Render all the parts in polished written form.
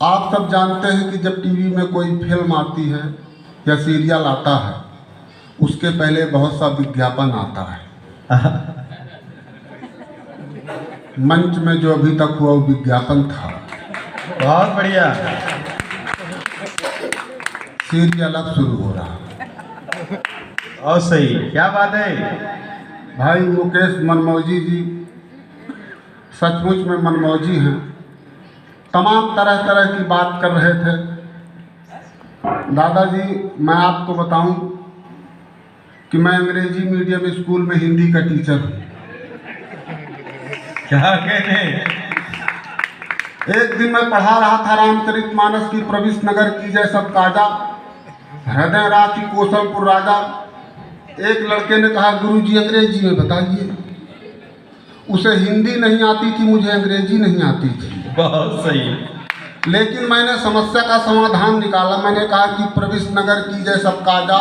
आप सब जानते हैं कि जब टीवी में कोई फिल्म आती है या सीरियल आता है, उसके पहले बहुत सा विज्ञापन आता है। मंच में जो अभी तक हुआ वो विज्ञापन था। बहुत बढ़िया। सीरियल अब शुरू हो रहा। और सही, क्या बात है भाई मुकेश मनमौजी जी सचमुच में मनमौजी हैं। तमाम तरह तरह की बात कर रहे थे। दादाजी, मैं आपको बताऊं कि मैं अंग्रेजी मीडियम स्कूल में हिंदी का टीचर हूँ। क्या कहते? एक दिन मैं पढ़ा रहा था रामचरितमानस की प्रविष्ट नगर की जय सब काजा, हृदय राखी कौशलपुर राजा। एक लड़के ने कहा, गुरुजी अंग्रेजी में बताइए। उसे हिंदी नहीं आती थी, मुझे अंग्रेजी नहीं आती थी। बहुत सही। लेकिन मैंने समस्या का समाधान निकाला। मैंने कहा कि प्रविष्ट नगर की जय सब काजा,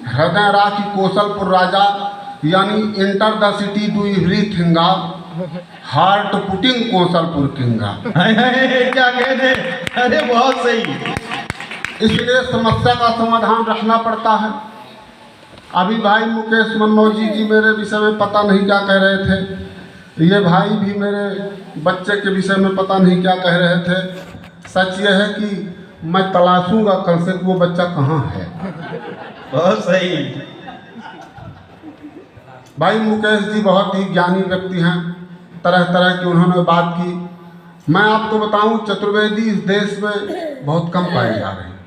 हृदय राखी कौशलपुर राजा, यानी enter the city do everything, heart putting Kaushalpur किंगा। क्या कहते? अरे बहुत सही। इसलिए समस्या का समाधान रखना पड़ता है। अभी भाई मुकेश मनमौजी जी मेरे विषय में पता नहीं क्या कह रहे थे। ये भाई भी मेरे बच्चे के विषय में पता नहीं क्या कह रहे थे। सच ये है कि मैं तलाशूंगा कल से कि वो बच्चा कहाँ है। बहुत सही। भाई मुकेश जी बहुत ही ज्ञानी व्यक्ति हैं। तरह तरह की उन्होंने बात की। मैं आपको बताऊं, चतुर्वेदी इस देश में बहुत कम पाए जा रहे हैं।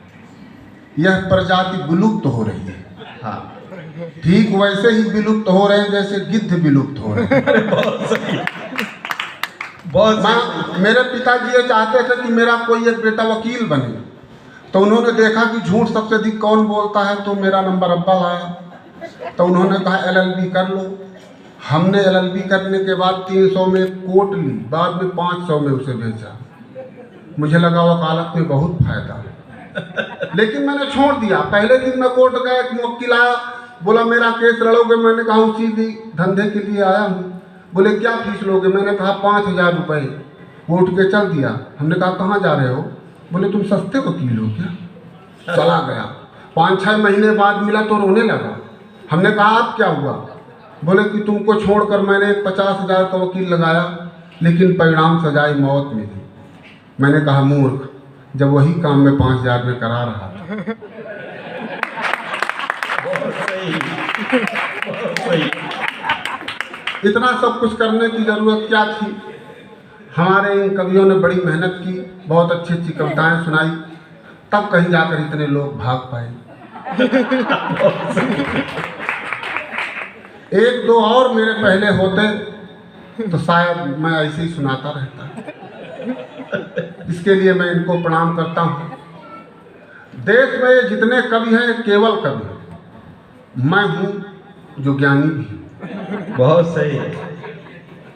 यह प्रजाति विलुप्त हो रही है। हाँ, ठीक वैसे ही विलुप्त हो रहे हैं जैसे गिद्ध विलुप्त हो रहे हैं। बहुत सही। बहुत सही। मेरे पिताजी ये चाहते थे कि मेरा कोई एक बेटा वकील बने, तो उन्होंने देखा कि झूठ सबसे अधिक कौन बोलता है, तो मेरा नंबर अव्वल आया। तो उन्होंने कहा LLB कर लो। हमने LLB करने के बाद 300 में कोर्ट ली, बाद में 500 में उसे बेचा। मुझे लगा वकालत में बहुत फायदा है, लेकिन मैंने छोड़ दिया। पहले दिन मैं कोर्ट गया, एक वकील आया, बोला मेरा केस लड़ोगे? मैंने कहा उसी धंधे के लिए आया हूँ। बोले क्या फीस लोगे? मैंने कहा 5000 रुपये। वो उठ के चल दिया। हमने कहा कहाँ जा रहे हो? बोले तुम सस्ते वकील हो क्या? चला गया। 5-6 महीने बाद मिला तो रोने लगा। हमने कहा आप क्या हुआ? बोले कि तुमको छोड़कर मैंने 50,000 का वकील लगाया, लेकिन परिणाम सजाए मौत मिली। मैंने कहा मूर्ख, जब वही काम मैं 5,000 में करा रहा था। बहुत सही। बहुत सही। इतना सब कुछ करने की जरूरत क्या थी? हमारे इन कवियों ने बड़ी मेहनत की, बहुत अच्छी अच्छी कविताएं सुनाई, तब कहीं जाकर इतने लोग भाग पाए। एक दो और मेरे पहले होते तो शायद मैं ऐसे ही सुनाता रहता। इसके लिए मैं इनको प्रणाम करता हूँ। देश में जितने कवि हैं केवल कवि हैं। मैं हूँ जो ज्ञानी भी हूँ। बहुत सही।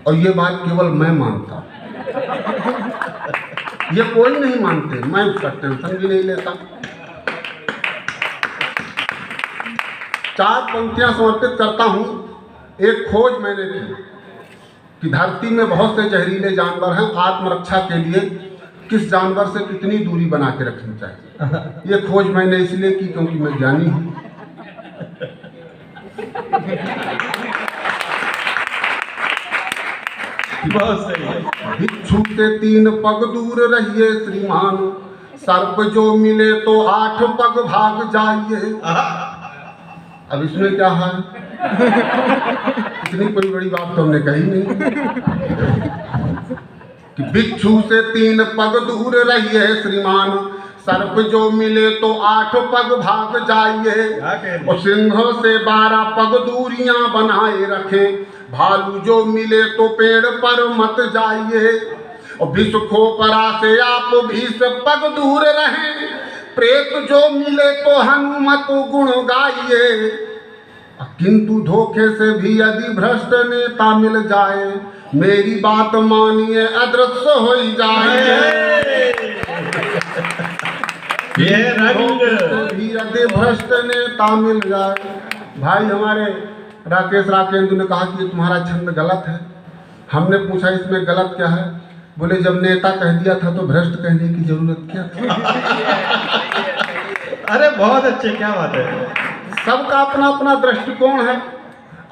और ये बात केवल मैं मानता, ये कोई नहीं मानते। मैं उसका टेंशन भी नहीं लेता। 4 पंक्तियां समर्पित करता हूँ। एक खोज मैंने की कि धरती में बहुत से जहरीले जानवर हैं। आत्मरक्षा के लिए किस जानवर से कितनी दूरी बना के रखनी चाहिए, ये खोज मैंने इसलिए की क्योंकि मैं ज्ञानी हूँ। बहुत सही। भिक्षु से 3 पग दूर रहिए श्रीमान, सर्प जो मिले तो 8 पग भाग जाइए। अब इसमें क्या है? इतनी कोई बड़ी बात तो हमने कही नहीं कि भिक्षु से 3 पग दूर रहिए श्रीमान, सर्प जो मिले तो 8 पग भाग जाइए। और सिंहों से 12 पग दूरियां बनाए रखे, भालू जो मिले तो पेड़ पर मत जाइए। और विष खोपरा से आप 20 पग दूर रहें, प्रेत जो मिले तो हनुमत गुण गाइए। किंतु धोखे से भी यदि भ्रष्ट नेता मिल जाए, मेरी बात मानिए अदृश्य हो जाए। ये रंग भी यदि भ्रष्ट नेता मिल जाए। भाई हमारे राकेश राकेंद्र ने कहा कि ये तुम्हारा छंद गलत है। हमने पूछा इसमें गलत क्या है? बोले जब नेता कह दिया था तो भ्रष्ट कहने की जरूरत क्या थी? अरे बहुत अच्छे, क्या बात है। सबका अपना अपना दृष्टिकोण है।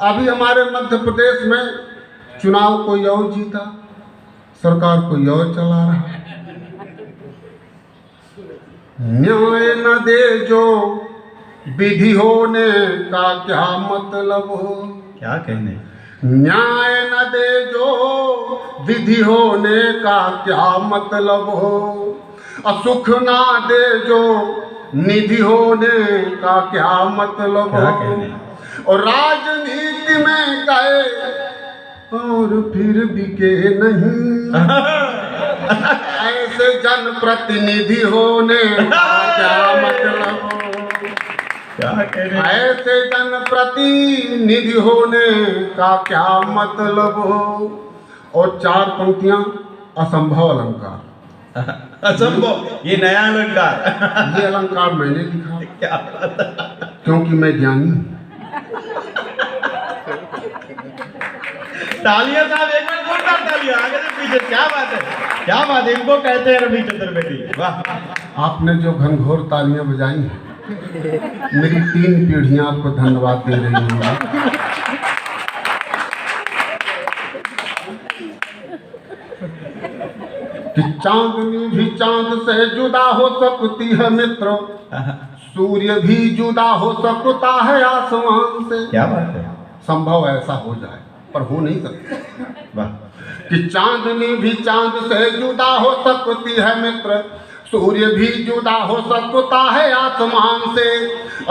अभी हमारे मध्य प्रदेश में चुनाव कोई और जीता, सरकार कोई और चला रहा। न्याय न दे जो विधि होने का क्या मतलब हो? क्या कहने। न्याय न दे जो विधि होने का क्या मतलब हो? असुख ना दे जो निधि होने का क्या मतलब क्या हो? कहने। और राजनीति में गए और फिर बिके नहीं, ऐसे जनप्रतिनिधि होने का क्या मतलब हो? क्या कहने। ऐसे जनप्रतिनिधि होने का क्या मतलब हो? और 4 पंक्तियां असंभव अलंकार। असंभव, ये नया अलंकार। ये अलंकार मैंने लिखा क्या बात है। क्योंकि मैं ज्ञानी हूं। तालियां साहब, एक बार जोरदार तालियां आगे से पीछे। क्या बात है, क्या बात है। इनको कहते हैं रवि चतुर्वेदी। वाह। आपने जो घनघोर तालियां बजाई हैं, मेरी 3 पीढ़ियां आपको धन्यवाद दे रही हैं। कि चांदनी भी चांद से जुदा हो सकती है मित्र, सूर्य भी जुदा हो सकता है आसमान से। क्या बात है। संभव ऐसा हो जाए, पर हो नहीं सकता। वाह। कि चांदनी भी चांद से जुदा हो सकती है मित्र, सूर्य भी जुदा हो सकता है आसमान से।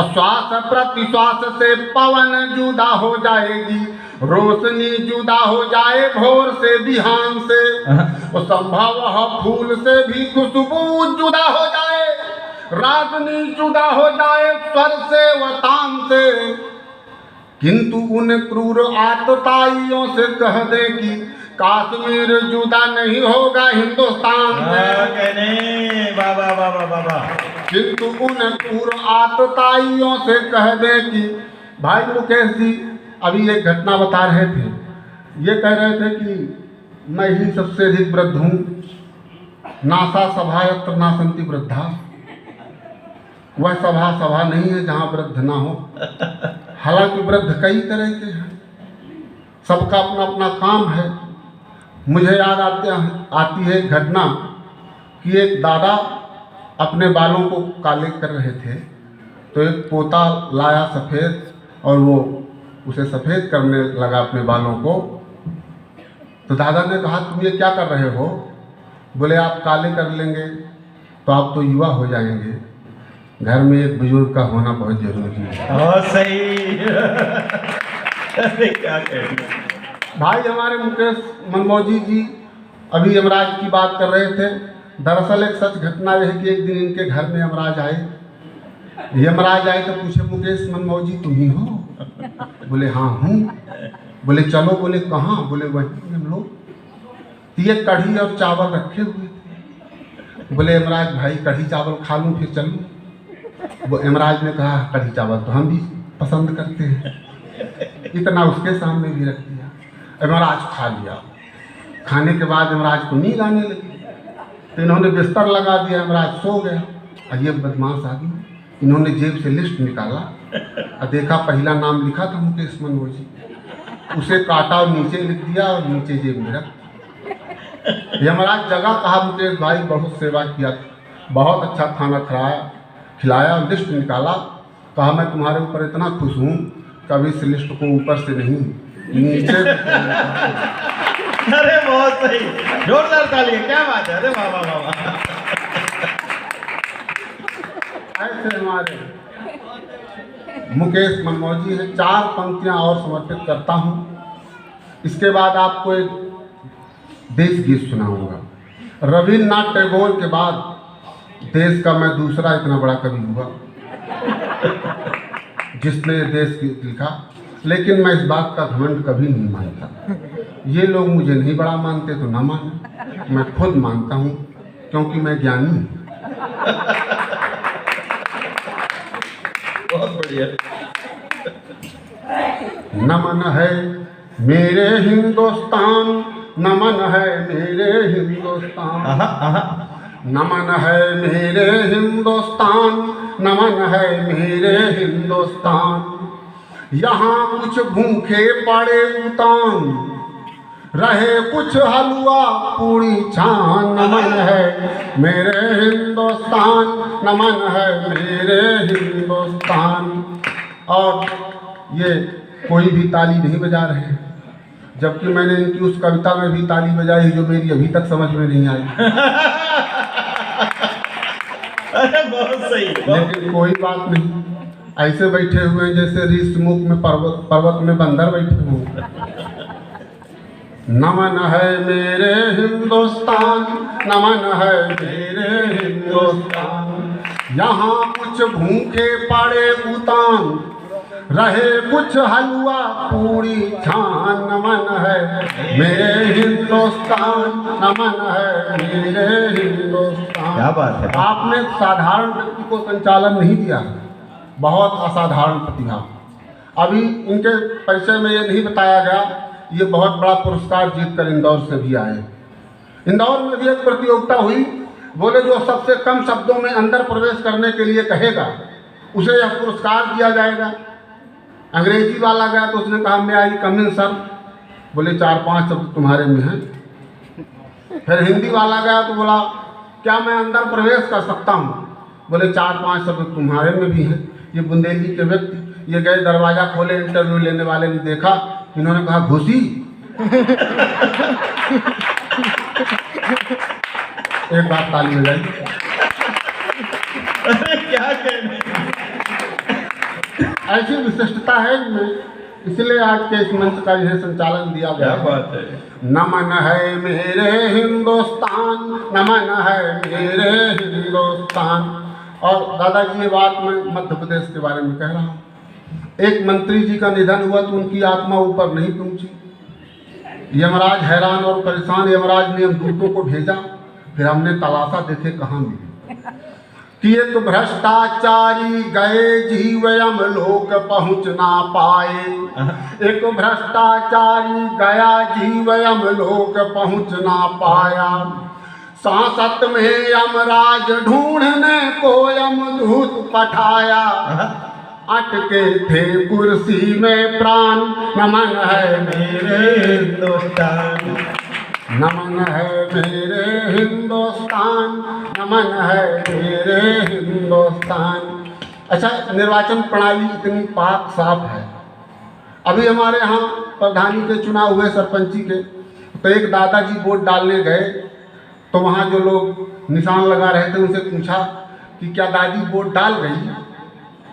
श्वास प्रतिश्वास से पवन जुदा हो जाएगी, रोशनी जुदा हो जाए भोर से बिहान से। संभव है फूल से भी खुशबू जुदा हो जाए, रागनी जुदा हो जाए स्वर से व तान से। किंतु उन क्रूर आतताइयों से कह दे कि कश्मीर जुदा नहीं होगा हिंदुस्तान से। बाबा बाबा बाबा। किंतु उन क्रूर आतताइयों से कह दे कि भाई मुकेश जी अभी एक घटना बता रहे थे। ये कह रहे थे कि मैं ही सबसे अधिक वृद्ध हूँ, नासा सभायत्र नासंति वृद्धा। वह सभा नहीं है जहाँ वृद्ध ना हो। हालांकि वृद्ध कई तरह के हैं, सबका अपना अपना काम है। मुझे याद आती है एक घटना कि एक दादा अपने बालों को काले कर रहे थे, तो एक पोता लाया सफ़ेद और वो उसे सफ़ेद करने लगा अपने बालों को। तो दादा ने कहा तुम ये क्या कर रहे हो? बोले आप काले कर लेंगे तो आप तो युवा हो जाएंगे, घर में एक बुजुर्ग का होना बहुत जरूरी है। बहुत सही। अरे क्या कहना। भाई हमारे मुकेश मनमोजी जी अभी यमराज की बात कर रहे थे। दरअसल एक सच घटना यह है कि एक दिन इनके घर में यमराज आए। यमराज आए तो पूछे मुकेश मनमोजी तुम ही हो? बोले हाँ हूँ। बोले चलो। बोले कहाँ? बोले वहीं हम लोग। ये कढ़ी और चावल रखे हुए थे। बोले यमराज भाई कढ़ी चावल खा लूँ फिर चलूँ? वो यमराज ने कहा कढ़ी चावल तो हम भी पसंद करते हैं। इतना उसके सामने भी रख दिया। यमराज खा लिया। खाने के बाद यमराज को नींद आने लगी, तो इन्होंने बिस्तर लगा दिया। यमराज सो गया। और ये बदमाश आदमी, इन्होंने जेब से लिस्ट निकाला और देखा पहला नाम लिखा था मुकेश मनमोजी। उसे काटा और नीचे लिख दिया और नीचे जेब में रख। यमराज जगह कहा मुकेश भाई बहुत सेवा किया, बहुत अच्छा खाना खिलाया और लिस्ट निकाला। कहा मैं तुम्हारे ऊपर इतना खुश हूँ, कभी इस लिस्ट को ऊपर से नहीं नीचे। अरे बहुत सही, जोरदार तालियां। क्या बात है। अरे वाह वाह वाह। ऐसे हमारे मुकेश मनमोजी है। 4 पंक्तियां और समर्पित करता हूँ। इसके बाद आपको एक देश गीत सुनाऊंगा। रविन्द्रनाथ टैगोर के बाद देश का मैं दूसरा इतना बड़ा कवि हुआ जिसने देश गीत लिखा। लेकिन मैं इस बात का घमंड कभी नहीं मानता। ये लोग मुझे नहीं बड़ा मानते तो ना माने, मैं खुद मानता हूँ क्योंकि मैं ज्ञानी हूँ। बहुत बढ़िया। नमन है मेरे हिंदुस्तान नमन है मेरे हिंदुस्तान, नमन है मेरे हिंदुस्तान, नमन है मेरे हिंदुस्तान। यहाँ कुछ भूखे पड़े उतान, रहे कुछ हलवा पूरी छान, नमन है मेरे हिंदुस्तान, नमन है मेरे हिंदुस्तान। और ये कोई भी ताली नहीं बजा रहे हैं, जबकि मैंने इनकी उस कविता में भी ताली बजाई जो मेरी अभी तक समझ में नहीं आई। अरे बहुत सही। लेकिन कोई बात नहीं, ऐसे बैठे हुए हैं जैसे ऋषमुख में पर्वत में बंदर बैठे हुए। नमन है मेरे हिंदुस्तान, नमन है मेरे हिंदुस्तान। यहाँ कुछ भूखे पड़े उतान, रहे कुछ हलवा पूरी छान, नमन है मेरे हिंदुस्तान, नमन है मेरे हिंदुस्तान। क्या बात है। आपने साधारण व्यक्ति को संचालन नहीं दिया, बहुत असाधारण प्रतिभा। अभी इनके परिचय में ये नहीं बताया गया, ये बहुत बड़ा पुरस्कार जीतकर इंदौर से भी आए। इंदौर में भी एक प्रतियोगिता हुई, बोले जो सबसे कम शब्दों में अंदर प्रवेश करने के लिए कहेगा उसे यह पुरस्कार दिया जाएगा। अंग्रेजी वाला गया तो उसने कहा मैं आई कम इन सर, बोले 4-5 शब्द तुम्हारे में हैं। फिर हिंदी वाला गया तो बोला क्या मैं अंदर प्रवेश कर सकता हूँ, बोले 4-5 शब्द तुम्हारे में भी हैं। ये बुंदेली के व्यक्ति ये गए, दरवाज़ा खोले, इंटरव्यू लेने वाले ने देखा, इन्होंने कहा घुसी। एक बात ताली हो जाएगी। अरे क्या कहने। ऐसी विशिष्टता है इनमें, इसलिए आज के इस मंच का यह संचालन दिया गया। क्या बात है। नमन है मेरे हिंदुस्तान, नमन है मेरे हिंदुस्तान। और दादाजी ये बात मैं मध्य प्रदेश के बारे में कह रहा हूँ। एक मंत्री जी का निधन हुआ तो उनकी आत्मा ऊपर नहीं पहुंची। यमराज हैरान और परेशान, यमराज ने हम दूतों को भेजा, फिर हमने तलाशा देखे कहाँ मिली कि एक भ्रष्टाचारी गए जीव यमलोक पहुँच ना पाए। एक भ्रष्टाचारी गया जीव यमलोक पहुँच ना पाया। सांसत में यमराज ढूंढने को यमदूत पठाया। अटके थे कुर्सी में प्राण, नमन है मेरे हिंदुस्तान, नमन है मेरे हिंदुस्तान, नमन है मेरे हिंदुस्तान। अच्छा, निर्वाचन प्रणाली इतनी पाक साफ है। अभी हमारे यहाँ प्रधानी के चुनाव हुए, सरपंची के, तो एक दादाजी वोट डालने गए तो वहाँ जो लोग निशान लगा रहे थे उनसे पूछा कि क्या दादी वोट डाल गई,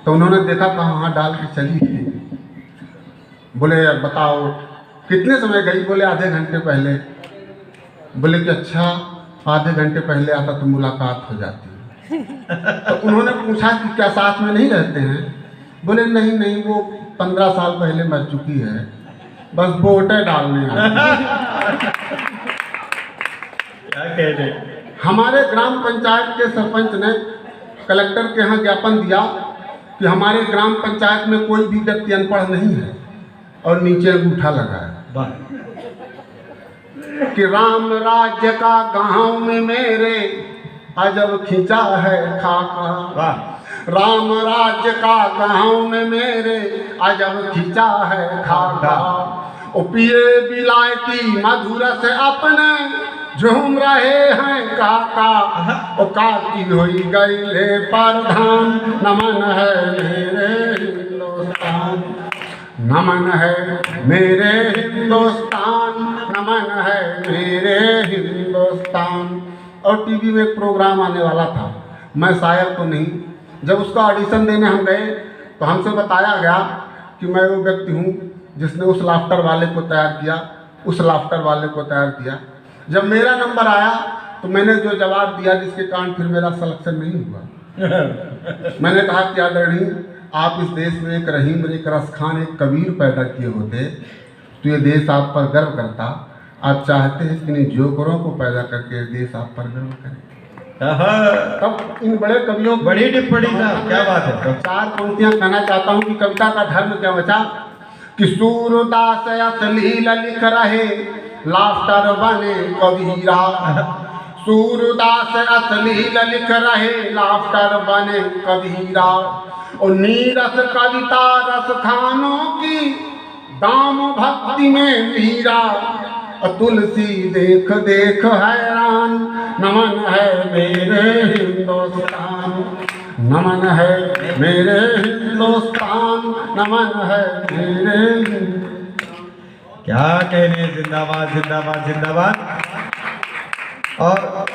तो उन्होंने देखा कहा हाँ डाल के चली गई। बोले बताओ कितने समय गई, बोले आधे घंटे पहले। बोले कि अच्छा आधे घंटे पहले आता तो मुलाकात हो जाती। तो उन्होंने पूछा कि क्या साथ में नहीं रहते हैं, बोले नहीं नहीं वो 15 साल पहले मर चुकी है, बस वोटें डालने आई। क्या कह रहे। हमारे ग्राम पंचायत के सरपंच ने कलेक्टर के यहाँ ज्ञापन दिया कि हमारे ग्राम पंचायत में कोई भी व्यक्ति अनपढ़ नहीं है, और नीचे अंगूठा लगाया कि राम राज्य का गांव में मेरे अजब खिंचा है खाका। राम राज्य का गांव में मेरे अजब खिंचा है खाका। ओ पिए बिलायती मधुर से अपने झूम रहे हैं काका। ओ काकी हुई गई ले प्रधान, नमन है मेरे हिंदुस्तान, नमन है मेरे हिंदुस्तान, नमन है मेरे हिंदुस्तान। और टीवी में एक प्रोग्राम आने वाला था, मैं शायर तो नहीं। जब उसका ऑडिशन देने हम गए तो हमसे बताया गया कि मैं वो व्यक्ति हूँ जिसने उस लाफ्टर वाले को तैयार किया, उस लाफ्टर वाले को तैयार किया। जब मेरा नंबर आया तो मैंने जो जवाब दिया जिसके कारण फिर मेरा सिलेक्शन नहीं हुआ। मैंने कहा कि आदरणीय, आप इस देश में एक रहीम, एक रसखान, एक कबीर पैदा किए होते तो ये देश आप पर गर्व करता। आप चाहते हैं कि इन जोकरों को पैदा करके देश आप पर गर्व करे। तब इन बड़े कवियों की बड़ी टिप्पणी साहब, क्या बात है। 4 पंक्तियां कहना चाहता हूँ कि कविता का धर्म क्या बचा कि सूरदास अश्लील लिख रहे लाफ्टर बने कबीरा। सूरदास अश्लील लिख रहे, लाफ्टर बने कबीरा। और नीरस कविता रस खानों की, दाम भक्ति में मीरा। तुलसी देख देख हैरान, नमन है मेरे हिंदुस्तान, नमन है मेरे हिंदुस्तान, नमन है मेरे। क्या कहने, जिंदाबाद जिंदाबाद जिंदाबाद। और